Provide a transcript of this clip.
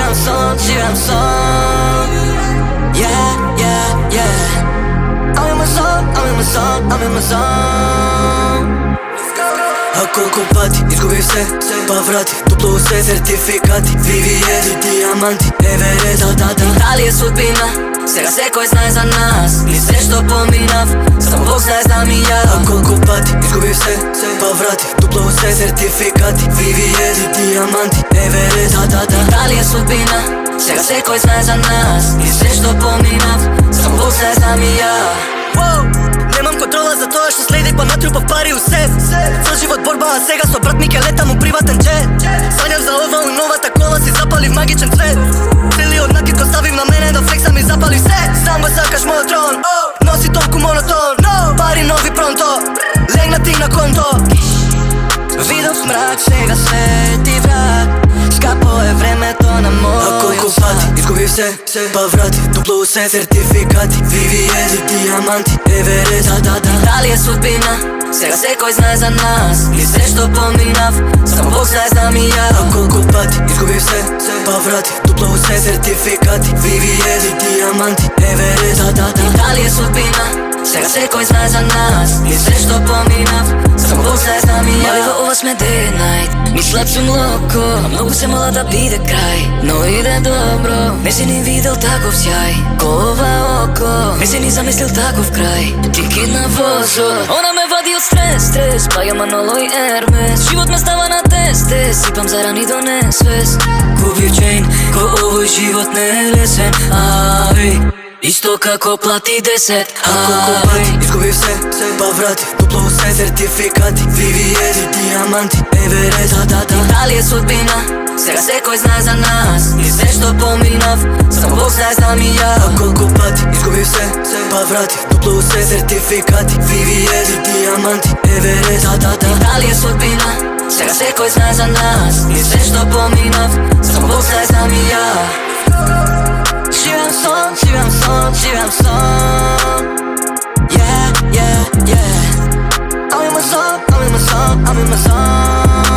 Живем сон, живем сон. Yeah, yeah, yeah. I'm in my zone, I'm in my zone, I'm in my zone. А колко пъти изгубих все поврати, топло се сертификати, VVS и диаманти, Еверест, да. Дали е судбина, сега всекой знае за нас. И все що поминав, само Бог знае знам и я. А колко пъти изгубих все поврати, топло се сертификати, VVS и диаманти, Еверест, да. Дали е судбина, сега всекой знае за нас. И все що поминав, само Бог знае знам и я. Nemam kontrola za to što slijedi pa natrupав пари u sef. Цел живот борба, а сега со брат Мике летам у приватен джет. Sanjam za ova u novata kola si zapali magičan cvet. Cili odnaki ko stavim na mene da fleksam i zapali se. Sam ga sakaš moj tron, nosi toliko monoton. Pari novi pronto, leg na ti na konto. Видов мрак, сега свети враг. Скапо е времето на моя А колко пъти изгубих все поврати, топло се сертификати, VVS и диаманти, Еверест, да. Дали е судбина, сега всекой знае за нас. И все що поминав, само Бог знае знам и я. А колко пъти изгубих все поврати, топло се сертификати, VVS и диаманти, Еверест, да. Дали е судбина, сега всекой знае за нас. И все що поминав, само Бог знае знам и я. Малива ова сме day and night, мислят сум локо, а много се моля да биде край. Но иде добро, не си ни видел таков сяй. Ко ова око, не си ни замислил таков край. Тики на возот, она ме вади от стрес, пая Маноло и Ермес. Живот ме става на тест, сипам зарани до несвест. Купив чейн, ко овој живот не е лесен. Ави, исто како плати 10. А колко пъти изгубих все поврати, топло се сертификати, VVS и диаманти, Еверест, да. Дали е судбина, сега всекой знае за нас. И все що поминав, само Бог знае знам и я. А колко пъти изгубих все поврати, топло се сертификати, VVS и диаманти, Еверест, да. Дали е судбина, сега всекой знае за нас. И все що поминав, само Бог знае знам и я. Живем сон, живем сон, живем сон. Yeah, yeah, yeah. I'm in my zone, I'm in my zone, I'm in my zone.